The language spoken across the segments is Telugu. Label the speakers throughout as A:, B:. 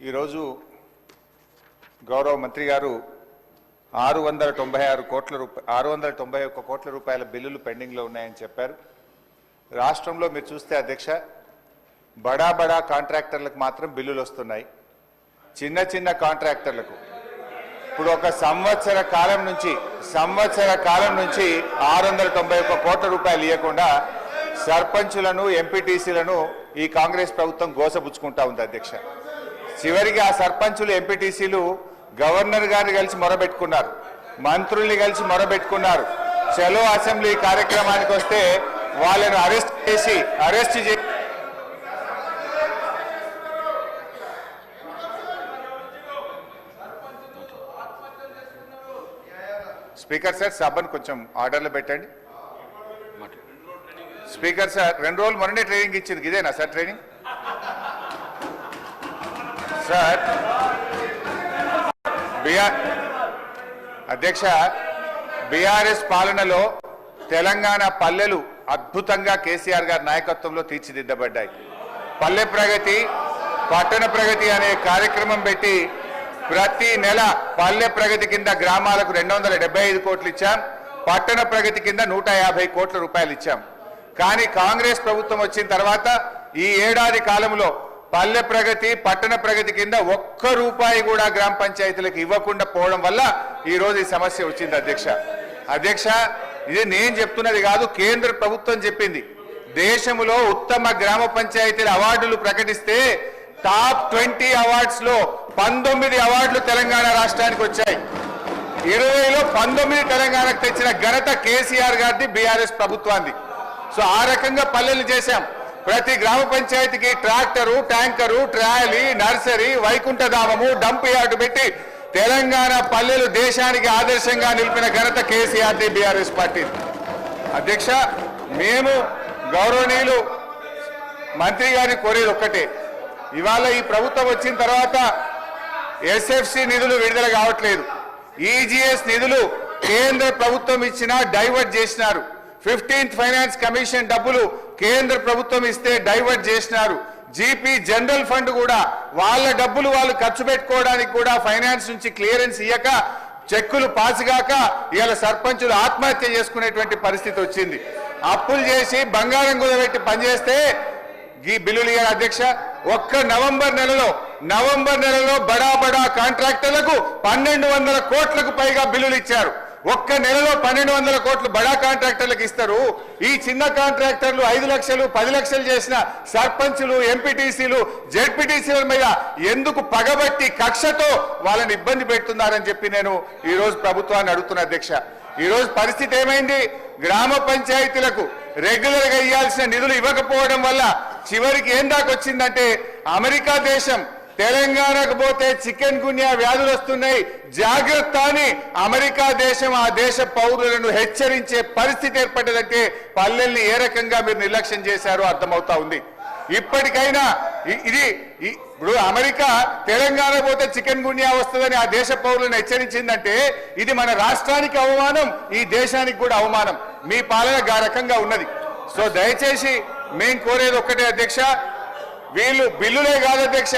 A: ఈరోజు గౌరవ మంత్రి గారు 691 కోట్ల రూపాయల బిల్లులు పెండింగ్లో ఉన్నాయని చెప్పారు. రాష్ట్రంలో మీరు చూస్తే అధ్యక్ష, బడా కాంట్రాక్టర్లకు మాత్రం బిల్లులు వస్తున్నాయి. చిన్న కాంట్రాక్టర్లకు ఇప్పుడు ఒక సంవత్సర కాలం నుంచి 691 కోట్ల రూపాయలు ఇవ్వకుండా సర్పంచులను ఎంపీటీసీలను ఈ కాంగ్రెస్ ప్రభుత్వం గోసపుచ్చుకుంటా ఉంది అధ్యక్ష. చివరికి ఆ సర్పంచులు ఎంపీటీసీలు గవర్నర్ గారిని కలిసి మొరబెట్టుకున్నారు, మంత్రుల్ని కలిసి మొరబెట్టుకున్నారు. చలో అసెంబ్లీ కార్యక్రమానికి వస్తే వాళ్ళను అరెస్ట్ చేసి స్పీకర్ సార్ సభను కొంచెం ఆర్డర్లో పెట్టండి. స్పీకర్ సార్ 2 రోజులు మొన్ననే ట్రైనింగ్ ఇచ్చింది, ఇదేనా సార్ ట్రైనింగ్? సార్ అధ్యక్ష, బీఆర్ఎస్ పాలనలో తెలంగాణ పల్లెలు అద్భుతంగా కేసీఆర్ గారి నాయకత్వంలో తీర్చిదిద్దబడ్డాయి. పల్లె ప్రగతి, పట్టణ ప్రగతి అనే కార్యక్రమం పెట్టి ప్రతి నెల పల్లె ప్రగతి కింద గ్రామాలకు 275 కోట్లు ఇచ్చాం, పట్టణ ప్రగతి కింద 150 కోట్ల రూపాయలు ఇచ్చాం. కానీ కాంగ్రెస్ ప్రభుత్వం వచ్చిన తర్వాత ఈ ఏడాది కాలంలో పల్లె ప్రగతి, పట్టణ ప్రగతి కింద 1 రూపాయి కూడా గ్రామ పంచాయతీలకు ఇవ్వకుండా పోవడం వల్ల ఈ రోజు ఈ సమస్య వచ్చింది అధ్యక్ష. ఇది నేను చెప్తున్నది కాదు, కేంద్ర ప్రభుత్వం చెప్పింది. దేశంలో ఉత్తమ గ్రామ పంచాయతీల అవార్డులు ప్రకటిస్తే టాప్ 20 అవార్డ్స్ లో 19 అవార్డులు తెలంగాణ రాష్ట్రానికి వచ్చాయి. 20లో 19 తెలంగాణకు తెచ్చిన ఘనత కేసీఆర్ గారిది, బీఆర్ఎస్ ప్రభుత్వాన్ని. సో ఆ రకంగా పల్లెలు చేశాం. ప్రతి గ్రామ పంచాయతీకి ట్రాక్టరు, ట్యాంకరు, ట్రాలీ, నర్సరీ, వైకుంఠధామము, డంప్ యార్డు పెట్టి తెలంగాణ పల్లెలు దేశానికి ఆదర్శంగా నిలిపిన ఘనత కేసీఆర్ది, బీఆర్ఎస్ పార్టీ. అధ్యక్ష, మేము గౌరవనీయులు మంత్రి గారిని కోరేది ఒక్కటే, ఇవాళ ఈ ప్రభుత్వం వచ్చిన తర్వాత ఎస్ఎఫ్సి నిధులు విడుదల కావట్లేదు. ఈజీఎస్ నిధులు కేంద్ర ప్రభుత్వం ఇచ్చినా డైవర్ట్ చేసినారు. 15th ఫైనాన్స్ కమిషన్ డబ్బులు కేంద్ర ప్రభుత్వం ఇస్తే డైవర్ట్ చేసినారు. జీపీ జనరల్ ఫండ్ కూడా వాళ్ళ డబ్బులు వాళ్ళు ఖర్చు పెట్టుకోవడానికి కూడా ఫైనాన్స్ నుంచి క్లియరెన్స్ ఇయ్యక, చెక్కులు పాసుగాక ఇవాళ సర్పంచులు ఆత్మహత్య చేసుకునేటువంటి పరిస్థితి వచ్చింది. అప్పులు చేసి బంగారం కుదబెట్టి పనిచేస్తే ఈ బిల్లులు ఇయ్యారు అధ్యక్ష. ఒక్క నవంబర్ నెలలో బడా కాంట్రాక్టర్లకు 1200 కోట్లకు పైగా బిల్లులు ఇచ్చారు. ఒక్క నెలలో 1200 కోట్లు బడా కాంట్రాక్టర్లకు ఇస్తారు. ఈ చిన్న కాంట్రాక్టర్లు 5 లక్షలు 10 లక్షలు చేసిన సర్పంచులు, ఎంపీటీసీలు, జెడ్పీటీసీల మీద ఎందుకు పగబట్టి కక్షతో వాళ్ళని ఇబ్బంది పెడుతున్నారని చెప్పి నేను ఈ రోజు ప్రభుత్వాన్ని అడుగుతున్నా అధ్యక్ష. ఈ రోజు పరిస్థితి ఏమైంది? గ్రామ పంచాయతీలకు రెగ్యులర్ గా ఇవ్వాల్సిన నిధులు ఇవ్వకపోవడం వల్ల చివరికి ఏం దాకా వచ్చిందంటే, అమెరికా దేశం తెలంగాణకు పోతే చికెన్ గున్యా వ్యాధులు వస్తున్నాయి, జాగ్రత్త అని అమెరికా దేశం ఆ దేశ పౌరులను హెచ్చరించే పరిస్థితి ఏర్పడ్డదంటే పల్లెల్ని ఏ రకంగా మీరు నిర్లక్ష్యం చేశారో అర్థమవుతా ఉంది. ఇప్పటికైనా ఇప్పుడు అమెరికా తెలంగాణ పోతే చికెన్ గున్యా వస్తుందని ఆ దేశ పౌరులను హెచ్చరించిందంటే ఇది మన రాష్ట్రానికి అవమానం, ఈ దేశానికి కూడా అవమానం. మీ పాలన ఆ రకంగా ఉన్నది. సో దయచేసి మేము కోరేది ఒక్కటే అధ్యక్ష, వీళ్ళు బిల్లులే కాదు అధ్యక్ష,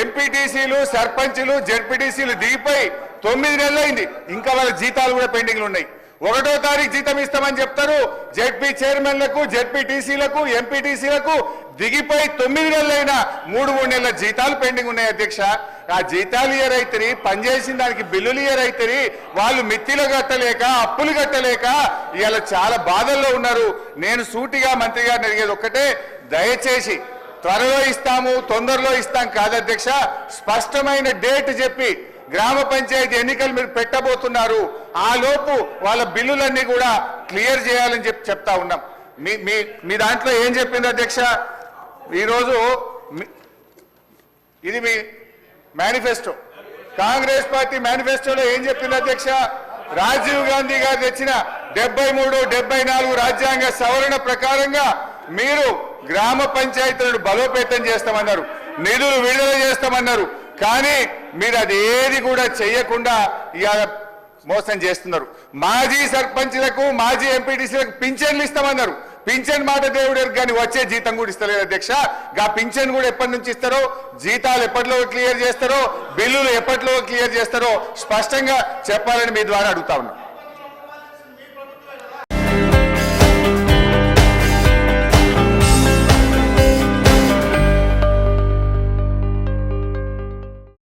A: ఎంపీటీసీలు, సర్పంచులు, జెడ్పీటీసీలు దిగిపోయి 9 నెలలైంది, ఇంకా వాళ్ళ జీతాలు కూడా పెండింగ్లు ఉన్నాయి. 1వ తారీఖు జీతం ఇస్తామని చెప్తారు. జెడ్పీ చైర్మన్లకు, జెడ్పీటీసీలకు, ఎంపీటీసీలకు దిగిపోయి 9 నెలలైనా 3 నెలల జీతాలు పెండింగ్ ఉన్నాయి అధ్యక్ష. ఆ జీతాలు ఇయరైతే పనిచేసిన దానికి బిల్లులు ఇయరైతే వాళ్ళు మిత్తిలు కట్టలేక, అప్పులు కట్టలేక ఇవాళ చాలా బాధల్లో ఉన్నారు. నేను సూటిగా మంత్రి గారిని అడిగేది ఒక్కటే, దయచేసి త్వరలో ఇస్తాము, తొందరలో ఇస్తాం కాదు అధ్యక్ష, స్పష్టమైన డేట్ చెప్పి గ్రామ పంచాయతీ ఎన్నికలు మీరు పెట్టబోతున్నారు, ఆ లోపు వాళ్ళ బిల్లులన్నీ కూడా క్లియర్ చేయాలని చెప్తా ఉన్నాం. మీ దాంట్లో ఏం చెప్పింది అధ్యక్ష? ఈరోజు ఇది మీ మేనిఫెస్టో, కాంగ్రెస్ పార్టీ మేనిఫెస్టోలో ఏం చెప్పింది అధ్యక్ష? రాజీవ్ గాంధీ గారు తెచ్చిన 73, 74 రాజ్యాంగ సవరణ ప్రకారంగా మీరు గ్రామ పంచాయతీలను బలోపేతం చేస్తామన్నారు, నిధులు విడుదల చేస్తామన్నారు. కానీ మీరు అదేది కూడా చేయకుండా ఇవాళ మోసం చేస్తున్నారు. మాజీ సర్పంచ్లకు, మాజీ ఎంపీటీసీలకు పింఛన్లు ఇస్తామన్నారు, పింఛన్ మాట దేవుడు కానీ వచ్చే జీతం కూడా ఇస్తలేదు అధ్యక్ష. గా పింఛన్ కూడా ఎప్పటి నుంచి ఇస్తారో, జీతాలు ఎప్పట్లో క్లియర్ చేస్తారో, బిల్లులు ఎప్పట్లో క్లియర్ చేస్తారో స్పష్టంగా చెప్పాలని మీ ద్వారా అడుగుతా ఉన్నా.